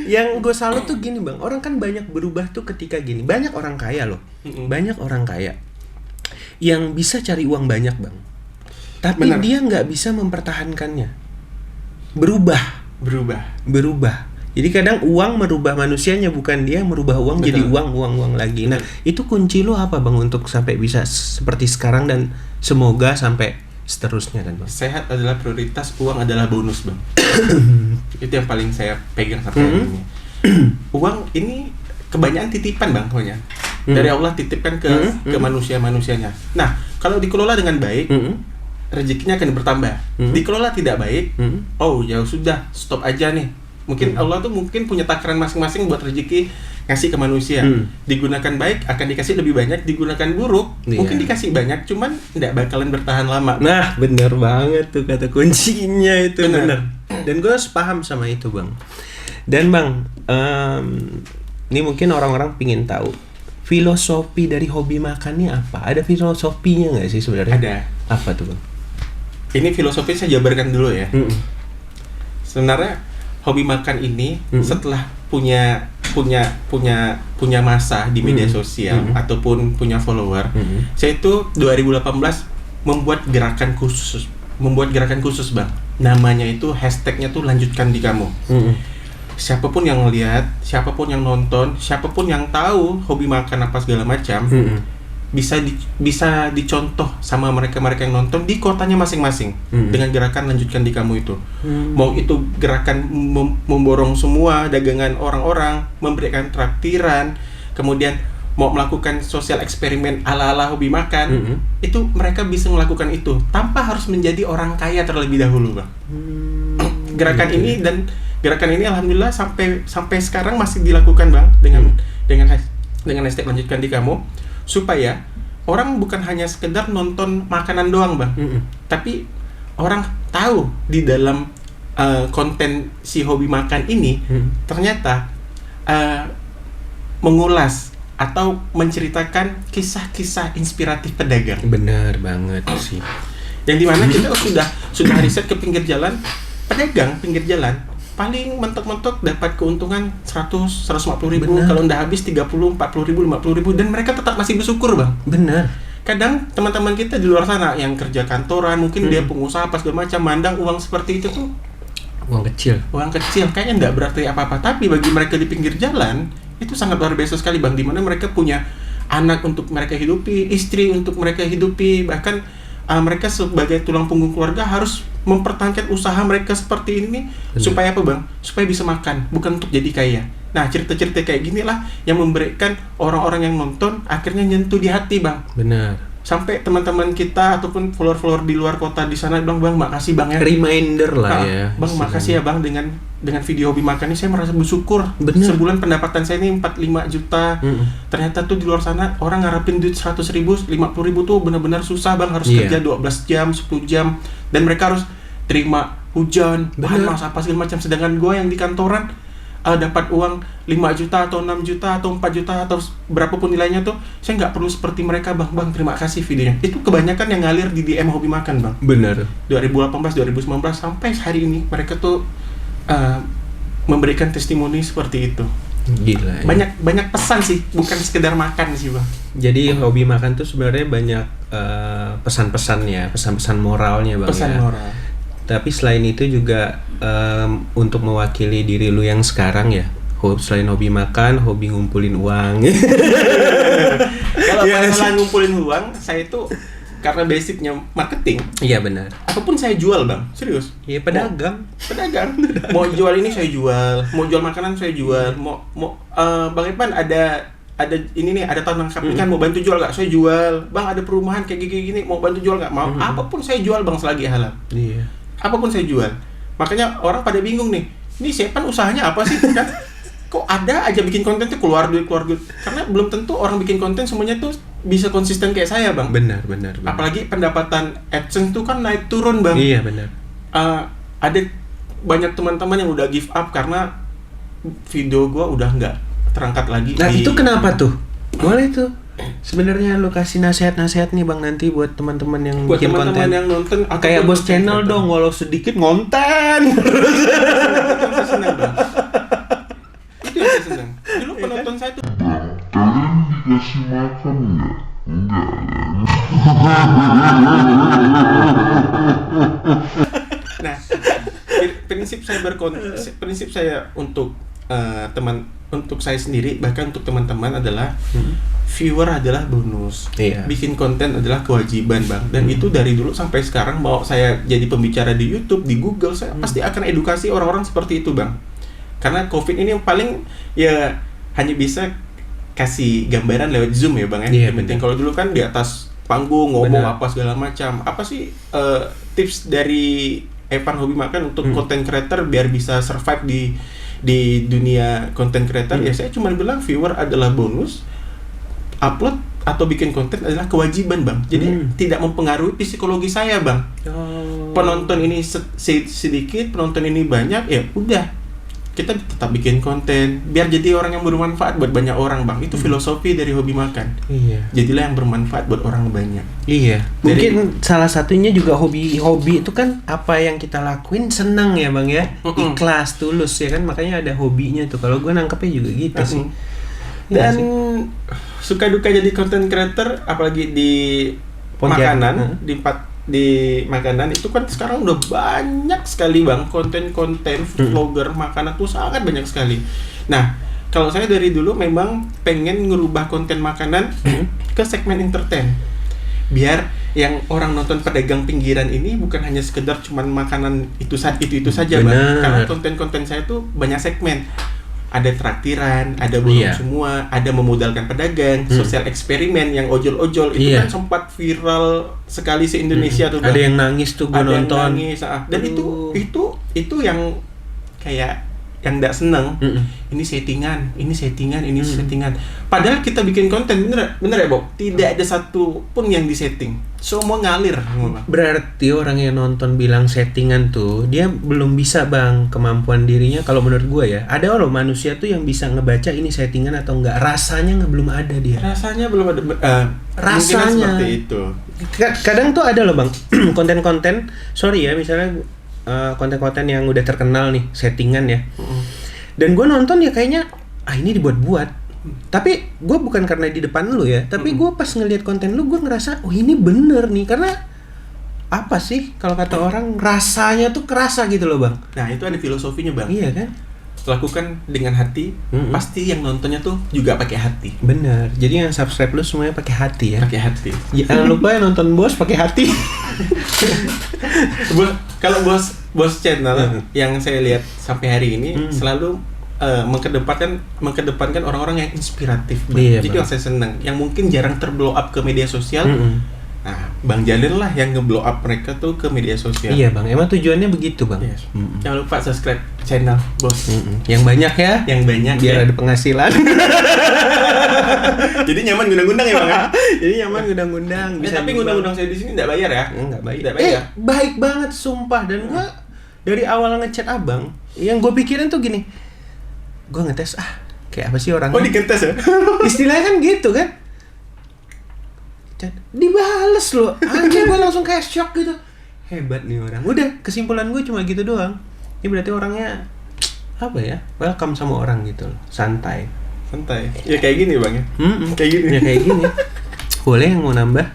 Yang gue salut tuh gini, Bang, orang kan banyak berubah tuh ketika gini. Banyak orang kaya loh, banyak orang kaya yang bisa cari uang banyak, Bang. Tapi Benar. dia nggak bisa mempertahankannya. Berubah. Jadi kadang uang merubah manusianya, bukan dia merubah uang jadi Betul. uang lagi. Nah, itu kunci lo apa, Bang, untuk sampai bisa seperti sekarang dan semoga sampai seterusnya kan, Bang? Sehat adalah prioritas, uang adalah bonus, Bang. Itu yang paling saya pegang sampai hari ini. Uang ini kebanyakan titipan, Bang, pokoknya. Dari Allah titipkan ke manusia-manusianya. Nah, kalau dikelola dengan baik, rezekinya akan bertambah. Dikelola tidak baik, oh ya sudah, stop aja nih. Mungkin Allah tuh mungkin punya takaran masing-masing buat rezeki ngasih ke manusia. Digunakan baik akan dikasih lebih banyak, digunakan buruk mungkin dikasih banyak, cuman tidak bakalan bertahan lama. Nah, bener banget tuh kata kuncinya itu, bener. Dan gue sepaham sama itu, Bang. Dan Bang, ini mungkin orang-orang pingin tahu filosofi dari hobi makannya apa? Ada filosofinya nggak sih sebenarnya? Ada. Apa tuh, Bang? Ini filosofi saya jabarkan dulu ya. Sebenarnya hobi makan ini setelah punya masa di media sosial ataupun punya follower, saya itu 2018 membuat gerakan khusus, Bang. Namanya itu hashtagnya tuh lanjutkan di kamu. Siapapun yang lihat, siapapun yang nonton, siapapun yang tahu hobi makan apa segala macam, bisa dicontoh sama mereka yang nonton di kotanya masing-masing dengan gerakan lanjutkan di kamu itu. Mau itu gerakan memborong semua dagangan orang-orang, memberikan traktiran, kemudian mau melakukan sosial eksperimen ala-ala hobi makan, itu mereka bisa melakukan itu tanpa harus menjadi orang kaya terlebih dahulu, Bang. Gerakan ini alhamdulillah sampai sekarang masih dilakukan, Bang, dengan hashtag lanjutkan di kamu, supaya orang bukan hanya sekedar nonton makanan doang, Bang, tapi orang tahu di dalam konten si hobi makan ini ternyata mengulas atau menceritakan kisah-kisah inspiratif pedagang. Bener banget sih. Yang dimana kita sudah riset ke pinggir jalan, pedagang pinggir jalan paling mentok-mentok dapat keuntungan 100-150 ribu, kalau udah habis 30-40 ribu, 50 ribu, dan mereka tetap masih bersyukur, Bang. Bener. Kadang teman-teman kita di luar sana yang kerja kantoran, mungkin dia pengusaha apa segala macam, mandang uang seperti itu tuh Uang kecil, kayaknya nggak berarti apa-apa. Tapi bagi mereka di pinggir jalan itu sangat luar biasa sekali, Bang, dimana mereka punya anak untuk mereka hidupi, istri untuk mereka hidupi, bahkan mereka sebagai tulang punggung keluarga harus mempertahankan usaha mereka seperti ini. Supaya apa, Bang? Supaya bisa makan, bukan untuk jadi kaya. Nah, cerita-cerita kayak gini lah yang memberikan orang-orang yang nonton akhirnya nyentuh di hati, Bang. Benar. Sampai teman-teman kita ataupun follower-follower di luar kota di sana bilang, Bang, makasih Bang ya. Reminder lah ya. Bang, makasih ya Bang dengan video hobi makan ini saya merasa bersyukur. Bener. Sebulan pendapatan saya ini 4-5 juta. Ternyata tuh di luar sana orang ngarepin duit 100.000, 50.000 tuh benar-benar susah Bang, harus kerja 12 jam, 10 jam dan mereka harus terima hujan, bahan mas apa segala macam. Sedangkan gue yang di kantoran dapat uang 5 juta atau 6 juta atau 4 juta atau berapapun nilainya tuh saya nggak perlu seperti mereka. Bang, terima kasih videonya. Itu kebanyakan yang ngalir di DM hobi makan, Bang. Bener. 2018, 2019 sampai hari ini mereka tuh memberikan testimoni seperti itu. Gila. Banyak pesan sih, bukan sekedar makan sih, Bang. Jadi hobi makan tuh sebenarnya banyak pesan-pesannya, pesan-pesan moralnya, Bang. Pesan ya. moral. Tapi selain itu juga untuk mewakili diri lu yang sekarang ya, selain hobi makan, hobi ngumpulin uang. Kalau masalah ngumpulin uang, saya itu karena basicnya marketing. Iya benar. Apapun saya jual, Bang. Serius. Iya pedagang. Pedagang. Mau jual ini saya jual, mau jual makanan saya jual, mau Bang Irfan ada ini nih, ada tanah nangkap ikan mau bantu jual nggak? Saya jual. Bang, ada perumahan kayak gini mau bantu jual nggak? Mau. Apapun saya jual, Bang, selagi halal. Iya. Apapun saya jual. Makanya orang pada bingung nih. Ini Sepan usahanya apa sih? Kan kok ada aja bikin konten tuh keluar duit. Karena belum tentu orang bikin konten semuanya tuh bisa konsisten kayak saya, Bang. Benar. Apalagi pendapatan AdSense tuh kan naik turun, Bang. Iya benar. Ada banyak teman-teman yang udah give up karena video gua udah nggak terangkat lagi. Nah itu kenapa tuh? Boleh tuh. Sebenarnya lu kasih nasihat-nasihat nih Bang nanti buat teman-teman yang buat bikin teman-teman konten. yang nonton Kayak bos channel dong, walau sedikit ngonten. Saya senang, Bang. Itu yang saya senang. Dulu penonton saya tuh Kalian dikasih makan nggak? Enggak nah, prinsip saya untuk untuk saya sendiri, bahkan untuk teman-teman adalah viewer adalah bonus. Iya. Bikin konten adalah kewajiban, Bang. Dan itu dari dulu sampai sekarang, mau saya jadi pembicara di YouTube, di Google, saya pasti akan edukasi orang-orang seperti itu, Bang. Karena COVID ini yang paling ya hanya bisa kasih gambaran lewat Zoom ya, Bang ya. Iya, Yang penting kalau dulu kan di atas panggung ngomong apa segala macam. Apa sih tips dari Evan Hobi Makan untuk content creator biar bisa survive di dunia content creator? Ya saya cuma bilang viewer adalah bonus, upload atau bikin konten adalah kewajiban, Bang. Jadi tidak mempengaruhi psikologi saya, Bang. Penonton ini sedikit, penonton ini banyak, ya udah, kita tetap bikin konten biar jadi orang yang bermanfaat buat banyak orang, Bang. Itu filosofi dari Hobi Makan. Iya. Jadilah yang bermanfaat buat orang banyak. Iya. Mungkin salah satunya juga hobi itu kan apa yang kita lakuin senang ya, Bang ya. Ikhlas, tulus ya kan, makanya ada hobinya tuh. Kalau gue nangkepnya juga gitu sih. Dan suka duka jadi content creator apalagi di makanan, di makanan itu kan sekarang udah banyak sekali, Bang, konten-konten food vlogger makanan tuh sangat banyak sekali. Nah, kalau saya dari dulu memang pengen ngerubah konten makanan ke segmen entertain. Biar yang orang nonton pedagang pinggiran ini bukan hanya sekedar cuman makanan itu saja, Bang. Karena konten-konten saya tuh banyak segmen. Ada traktiran, ada belum semua, ada memodalkan pedagang, sosial eksperimen yang ojol-ojol itu kan sempat viral sekali se-Indonesia tuh, Bang. Ada yang nangis tuh gue nonton. Ada yang nangis, dan itu yang kayak yang enggak seneng. Ini settingan. Padahal kita bikin konten bener ya, Bob? Tidak ada satu pun yang disetting. Semua ngalir. Berarti orang yang nonton bilang settingan tuh, dia belum bisa, Bang, kemampuan dirinya. Kalau menurut gue ya, ada orang manusia tuh yang bisa ngebaca ini settingan atau enggak. Rasanya belum ada dia. Rasanya belum ada. Rasanya seperti itu. Kadang tuh ada loh, Bang, konten-konten. Sorry ya, misalnya konten-konten yang udah terkenal nih, settingan ya. Dan gue nonton ya kayaknya ini dibuat-buat. Tapi gue bukan karena di depan lu ya, tapi gue pas ngelihat konten lu, gue ngerasa ini bener nih. Karena apa sih kalau kata orang, rasanya tuh kerasa gitu loh, Bang. Nah, itu ada filosofinya, Bang. Iya kan? Lakukan dengan hati, pasti yang nontonnya tuh juga pakai hati. Bener. Jadi yang subscribe lu semuanya pakai hati ya. Pakai hati. Jangan lupa yang nonton bos pakai hati. Kalau bos channel yang saya lihat sampai hari ini selalu mengkedepankan orang-orang yang inspiratif. Bang. Iya, Jadi Bang. yang saya senang, yang mungkin jarang terblow up ke media sosial. Nah, Bang Jalil lah yang ngeblow up mereka tuh ke media sosial. Iya bang, emang tujuannya begitu bang. Yes. Jangan lupa subscribe channel bos. Yang banyak ya, Yang banyak biar ya. ada penghasilan. Jadi nyaman ngundang-ngundang ya bang. Jadi nyaman ngundang-ngundang. Tapi ngundang-ngundang saya di sini nggak bayar ya? Enggak baik. Nggak bayar. Baik banget sumpah. Dan gua dari awal ngechat abang, yang gue pikirin tuh gini, gue ngetes kayak apa sih orang? Oh digentes ya? Istilahnya kan gitu kan. Chat, dibales loh. Anjir, gue langsung kayak shock gitu. Hebat nih orang. Udah, kesimpulan gue cuma gitu doang. Ini berarti orangnya apa ya? Welcome sama orang gitu loh. Santai. Santai. Ya kayak gini bang ya. Kayak gini. Ya kayak gini. Boleh yang mau nambah?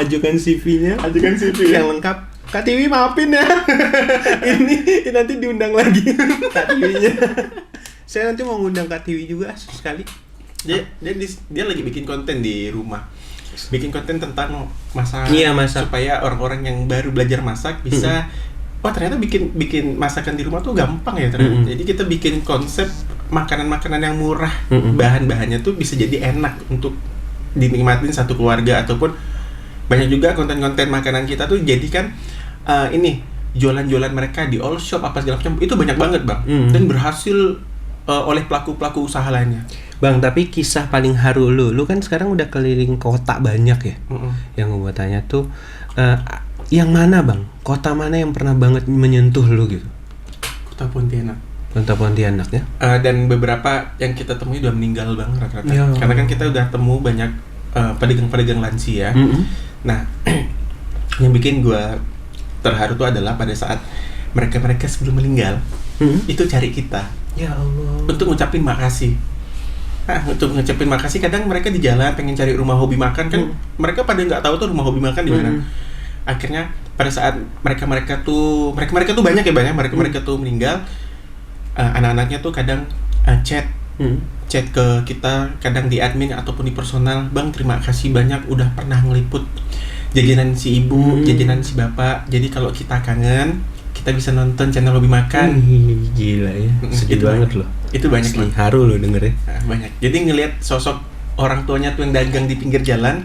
Ajukan CV-nya. Ajukan CV yang lengkap. Kak Tiwi maafin ya. ini nanti diundang lagi Kak Tiwinya. Saya nanti mau ngundang Kak Tiwi juga sekali. Dia lagi bikin konten di rumah. Bikin konten tentang masak. Iya, masak. Supaya orang-orang yang baru belajar masak bisa oh ternyata bikin masakan di rumah tuh gampang ya ternyata. Jadi kita bikin konsep makanan-makanan yang murah. Bahan-bahannya tuh bisa jadi enak untuk dinikmatin satu keluarga ataupun banyak juga konten-konten makanan kita tuh jadikan ini jualan-jualan mereka di all shop apa segala macam itu banyak banget bang dan berhasil oleh pelaku-pelaku usaha lainnya. Bang, tapi kisah paling haru lu kan sekarang udah keliling kota banyak ya. Yang gue tanya tuh yang mana bang? Kota mana yang pernah banget menyentuh lu gitu? Kota Pontianak. Kota Pontianak ya. Dan beberapa yang kita temui udah meninggal bang rata-rata. Ya. Karena kan kita udah temu banyak pedagang-pedagang lansia. Nah, yang bikin gue terharu tuh adalah pada saat mereka sebelum meninggal itu cari kita. Ya Allah. Untuk ngucapin makasih. Nah, untuk ngucapin makasih kadang mereka di jalan pengen cari rumah hobi makan kan mereka pada nggak tahu tuh rumah hobi makan di mana. Akhirnya pada saat mereka tuh banyak ya banyak mereka tuh meninggal, anak-anaknya tuh kadang chat ke kita kadang di admin ataupun di personal, bang terima kasih banyak udah pernah ngeliput jajanan si ibu, jajanan si bapak. Jadi kalau kita kangen kita bisa nonton channel hobi makan. Gila ya. Sedih Itu banget loh. Itu banyak Asli, banget. haru loh dengernya. Nah, banyak. Jadi ngelihat sosok orang tuanya tuh yang dagang di pinggir jalan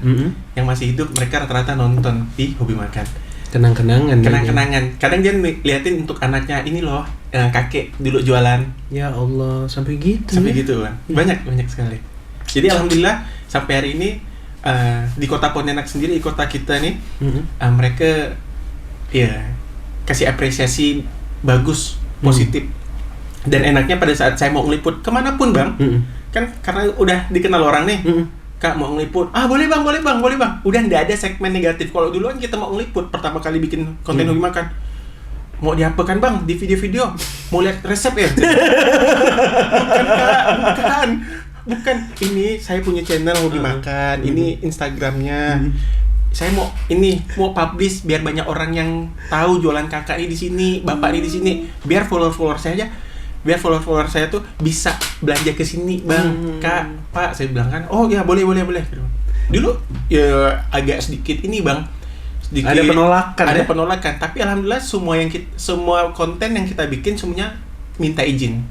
yang masih hidup, mereka rata-rata nonton di hobi makan. Kenang-kenangan. Kenang-kenangan. Kadang dia liatin untuk anaknya, ini loh kakek dulu jualan. Ya Allah, sampai gitu. Sampai gitu kan. Banyak sekali. Jadi alhamdulillah sampai hari ini di kota Pontianak sendiri, di kota kita nih, mereka ya kasih apresiasi bagus, positif. Dan enaknya pada saat saya mau ngeliput kemanapun bang, kan karena udah dikenal orang nih, Kak mau ngeliput, boleh bang, udah nggak ada segmen negatif. Kalau dulu kan kita mau ngeliput pertama kali bikin konten hobi makan, mau diapakan bang di video-video, mau lihat resep ya? Bukan Kak, bukan. Ini saya punya channel hobi makan, ini Instagramnya. Saya mau publish biar banyak orang yang tahu jualan kakak ini di sini, bapak ini di sini, biar follower saya aja. Biar follower saya tuh bisa belanja ke sini, bang, kak, pak, saya bilang kan, oh ya boleh. Dulu ya agak sedikit ini bang, Ada penolakan, tapi alhamdulillah semua konten yang kita bikin semuanya minta izin.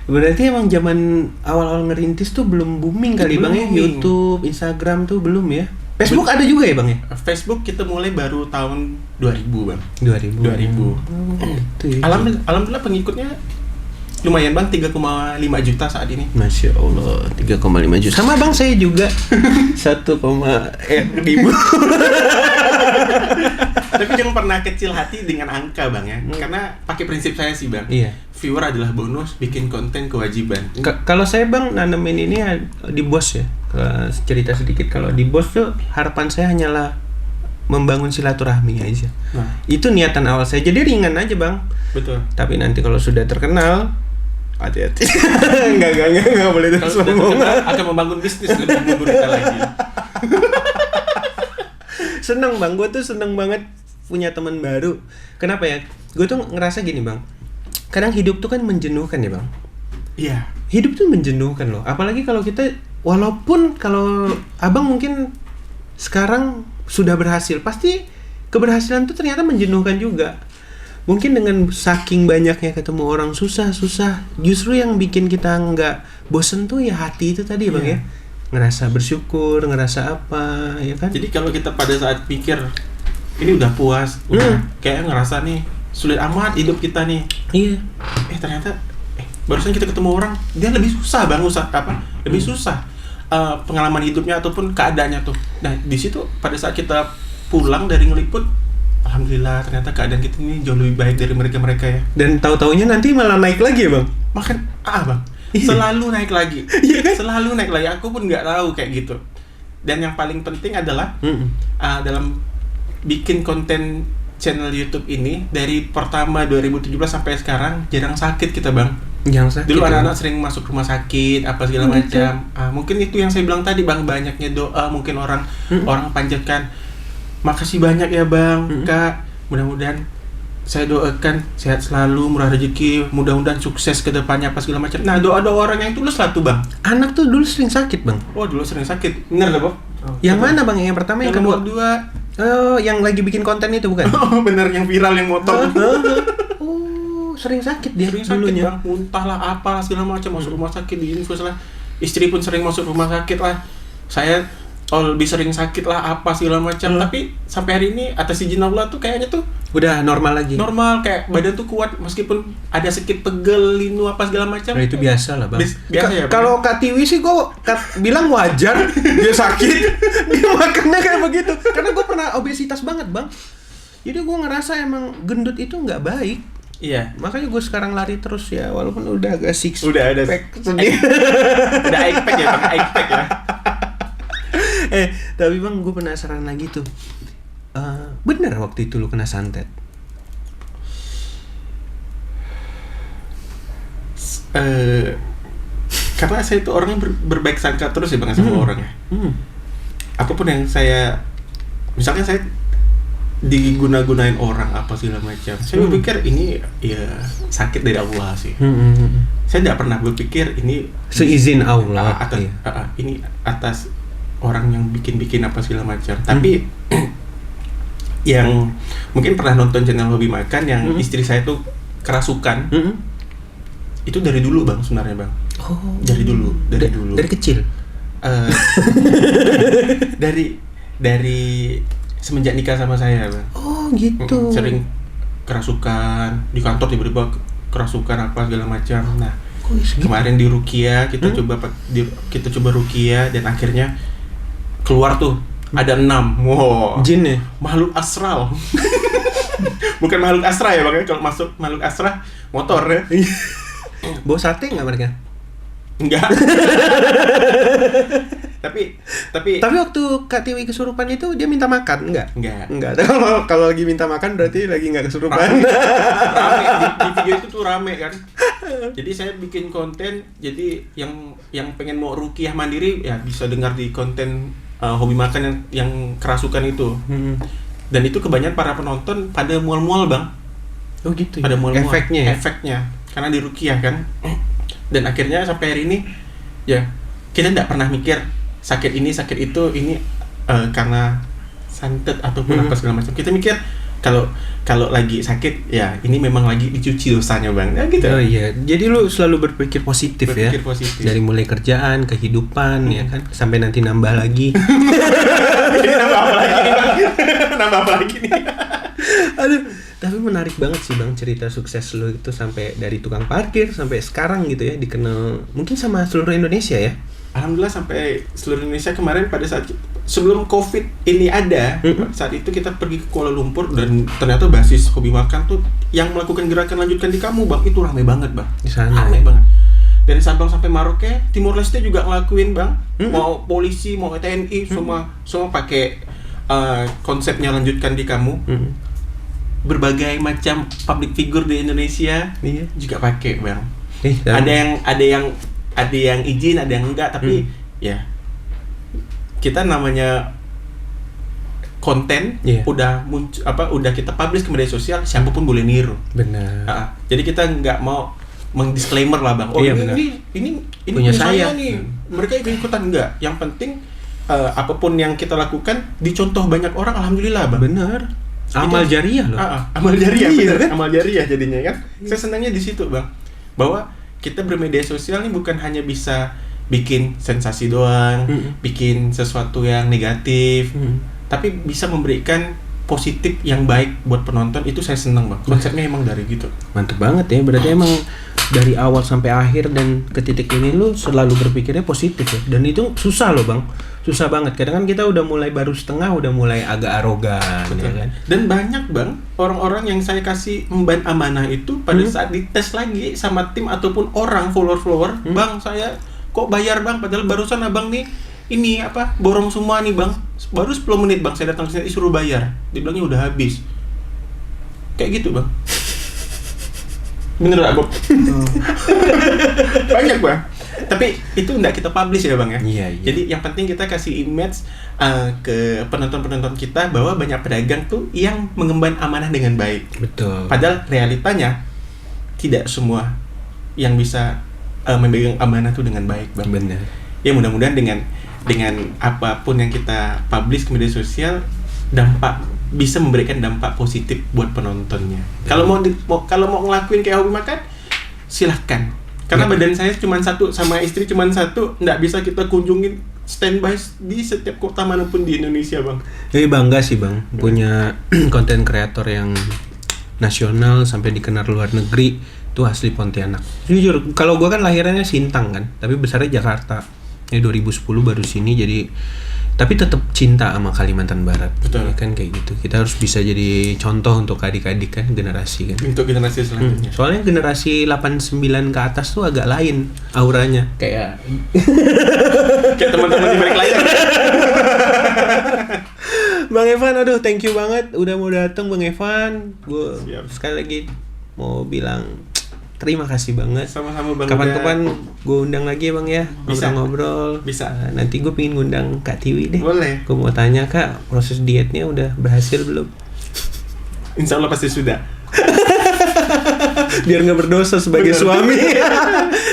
Berarti emang zaman awal-awal ngerintis tuh belum booming kali bang ya, YouTube, Instagram tuh belum ya. Facebook ada juga ya bang ya? Facebook kita mulai baru tahun 2000 bang. 2000. Gitu ya. Alhamdulillah pengikutnya lumayan bang, 3,5 juta saat ini. Masya Allah, 3,5 juta. Sama bang saya juga 1, ribu. Tapi jangan pernah kecil hati dengan angka bang ya, karena pakai prinsip saya sih bang. Iya. Viewer adalah bonus, bikin konten kewajiban. Kalau saya bang nanemin ini di BOS ya. Cerita sedikit, kalau di BOS tuh harapan saya hanyalah membangun silaturahmi aja. Nah, Itu niatan awal saya. Jadi ringan aja bang. betul. Tapi nanti kalau sudah terkenal, hati-hati. Enggak boleh terus Kalau sudah ngomong. terkenal, akan membangun bisnis lebih menggurita lagi. Seneng bang, gue tuh seneng banget punya teman baru. Kenapa ya? Gue tuh ngerasa gini bang, kadang hidup tuh kan menjenuhkan ya bang. Iya. Hidup tuh menjenuhkan loh. Apalagi kalau kita, walaupun kalau abang mungkin sekarang sudah berhasil, pasti keberhasilan tuh ternyata menjenuhkan juga. Mungkin dengan saking banyaknya ketemu orang susah, justru yang bikin kita nggak bosen tuh ya hati itu tadi Bang Iya. ya. Ngerasa bersyukur, ngerasa apa, ya kan? Jadi kalau kita pada saat pikir ini udah puas, udah kayak ngerasa nih sulit amat hidup kita nih. Iya. Ternyata barusan kita ketemu orang, dia lebih susah Bang, lebih susah pengalaman hidupnya ataupun keadaannya tuh. Nah, di situ pada saat kita pulang dari ngeliput, alhamdulillah ternyata keadaan kita ini jauh lebih baik dari mereka ya. Dan tahu-taunya nanti malah naik lagi ya Bang. Makan Bang, Iya. selalu naik lagi. Iya kan? Selalu naik lagi. Aku pun nggak tahu kayak gitu. Dan yang paling penting adalah dalam bikin konten channel YouTube ini dari pertama 2017 sampai sekarang jarang sakit kita Bang. Yang sakit. Dulu ya, anak-anak Bang. sering masuk rumah sakit apa segala Gitu. macam. Mungkin itu yang saya bilang tadi Bang, banyaknya doa mungkin orang panjatkan. Makasih banyak ya Bang, Kak. Mudah-mudahan saya doakan sehat selalu, murah rezeki, mudah-mudahan sukses ke depannya apa segala macam. Nah, doa-doa orang yang tulus lah tuh Bang. Anak tuh dulu sering sakit Bang. Oh, dulu sering sakit. Bener lah, Bob? Yang mana Bang? Yang pertama, yang kedua? kedua. Oh, yang lagi bikin konten itu bukan? Oh, bener yang viral yang motor. Oh, sering sakit dia Sering sakit dulunya. Bang, muntah lah apa segala macam, masuk rumah sakit di infus lah. Istri pun sering masuk rumah sakit lah. Saya lebih sering sakit lah apa segala macam. Tapi sampai hari ini atas izin Allah tuh kayaknya tuh Udah normal lagi. normal, kayak badan tuh kuat meskipun ada sedikit pegel, linu apa segala macam. Nah, itu biasa lah Bang. Biasa ya, Bang? Kalau Kak Tiwi sih gue bilang wajar dia sakit, dia makannya kayak begitu. Karena gue pernah obesitas banget Bang. Jadi gue ngerasa emang gendut itu nggak baik. Iya. Makanya gue sekarang lari terus ya, walaupun udah agak six Udah ada pack sedikit. udah iPad ya Bang, iPad ya. Tapi Bang, gue penasaran lagi tuh. Bener waktu itu lu kena santet? Karena saya itu orangnya berbaik sangka terus ya Bang sama orang ya. Apapun yang saya, misalnya saya diguna-gunain orang apa segala macam, saya berpikir ini ya sakit dari Allah sih. Saya tidak pernah berpikir ini Seizin Allah. atas Iya. ini atas orang yang bikin apa segala macam. Tapi yang mungkin pernah nonton channel Hobi Makan yang istri saya tuh kerasukan, itu dari dulu Bang sebenarnya Bang. Oh, Dari dulu. Dari kecil. Dari semenjak nikah sama saya Bang. Oh gitu. Sering kerasukan di kantor, tiba-tiba kerasukan apa segala macam. Nah, kemarin di Rukia kita coba Rukia dan akhirnya keluar tuh ada 6. Wow. Jin ya? Makhluk astral. Bukan makhluk astral ya Bang, kalau masuk makhluk astral motor ya. Bawa sate nggak mereka? Enggak. tapi Tapi waktu Kak Tiwi kesurupan itu dia minta makan enggak? enggak. Kalau lagi minta makan berarti lagi nggak kesurupan. Rame di video itu tuh rame kan. Jadi saya bikin konten, jadi yang pengen mau rukiah mandiri ya bisa dengar di konten Hobi Makan yang kerasukan itu. Dan itu kebanyakan para penonton pada mual-mual Bang. Oh gitu. Pada mual-mual. Efeknya ya? Efeknya karena di rukiah kan. Dan akhirnya sampai hari ini ya kita tidak pernah mikir sakit itu karena santet ataupun apa segala macam. Kita mikir kalau lagi sakit ya ini memang lagi dicuci dosanya Bang. Ya gitu. Oh iya. Jadi lu selalu berpikir positif ya. Berpikir positif. Dari mulai kerjaan, kehidupan ya kan, sampai nanti nambah lagi. Jadi nambah apa lagi nih Bang? Nambah apa lagi nih? Aduh, tapi menarik banget sih Bang cerita sukses lu itu sampai dari tukang parkir sampai sekarang gitu ya, dikenal mungkin sama seluruh Indonesia ya. Alhamdulillah sampai seluruh Indonesia. Kemarin pada saat sebelum COVID ini ada, saat itu kita pergi ke Kuala Lumpur dan ternyata basis Hobi Makan tuh yang melakukan gerakan lanjutkan di kamu Bang, itu ramai banget Bang. Di sana Ramai ya. banget. Dari Sabang sampai Merauke, Timor Leste juga ngelakuin Bang. Mau polisi, mau TNI, semua pakai konsepnya lanjutkan di kamu. Berbagai macam public figure di Indonesia juga pakai Bang. Ada yang izin, ada yang enggak, tapi ya kita namanya konten udah muncul udah kita publish ke media sosial, siapapun boleh niru. Benar. Jadi kita nggak mau mendisclaimer lah Bang. Iya, ini punya saya nih. Mereka ikut-ikutan enggak. Yang penting apapun yang kita lakukan dicontoh banyak orang, alhamdulillah Bang. Benar. Amal jariah loh. Amal jariah, Iya, bener. kan? Amal jariah jadinya kan. Saya senangnya di situ, Bang. Bahwa kita bermedia sosial nih bukan hanya bisa bikin sensasi doang, bikin sesuatu yang negatif, tapi bisa memberikan positif yang baik buat penonton. Itu saya senang, Bang. Konsepnya emang dari gitu. Mantep banget ya. Berarti emang dari awal sampai akhir dan ke titik ini lu selalu berpikirnya positif ya. Dan itu susah loh, Bang. Susah banget. Kadang kan kita udah mulai baru setengah udah mulai agak arogan ya kan. Dan banyak, Bang, orang-orang yang saya kasih emban amanah itu pada saat dites lagi sama tim ataupun orang follower, Bang, saya kok bayar, Bang, padahal barusan Abang nih ini apa borong semua nih, Bang, baru 10 menit, Bang, saya datang ke sini disuruh bayar, dibilangnya udah habis, kayak gitu, Bang. Bener gak, Bob? Banyak, Bang, tapi itu nggak kita publish ya, Bang ya. Iya. Jadi yang penting kita kasih image ke penonton-penonton kita bahwa banyak pedagang tuh yang mengemban amanah dengan baik. Betul. Padahal realitanya tidak semua yang bisa memegang amanah tuh dengan baik, Bang. Bener. Ya mudah-mudahan dengan apapun yang kita publish ke media sosial bisa memberikan dampak positif buat penontonnya. Kalau mau ngelakuin kayak hobi makan, silahkan. Karena badan saya cuma satu, sama istri cuma satu, nggak bisa kita kunjungin standby di setiap kota manapun di Indonesia, Bang. Jadi bangga sih, Bang, punya konten kreator yang nasional sampai dikenal luar negeri. Itu asli Pontianak. Jujur, kalau gua kan lahirannya Sintang kan, tapi besarnya Jakarta. Ini 2010 baru sini, jadi tapi tetap cinta sama Kalimantan Barat. Betul. Ya kan kayak gitu. Kita harus bisa jadi contoh untuk adik-adik kan, generasi kan. Untuk generasi selanjutnya. Soalnya generasi 89 ke atas tuh agak lain auranya. Kayak Teman-teman di balik layar. Bang Evan, aduh thank you banget udah mau datang, Bang Evan. Gue Siap. sekali lagi mau bilang terima kasih banget. Sama-sama, Bang. Kapan-kapan gue undang lagi ya, Bang ya. Bisa. Ngobrol-ngobrol. Bisa. Nanti gue pengen ngundang Kak Tiwi deh. Boleh. Gue mau tanya, Kak, proses dietnya udah berhasil belum? Insya Allah pasti sudah. Biar nggak berdosa sebagai Bener. suami.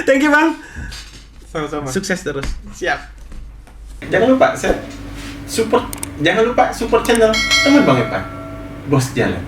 Thank you, Bang. Sama-sama. Sukses terus. Siap. Jangan lupa support channel teman Bang Evan. Bos Jalan.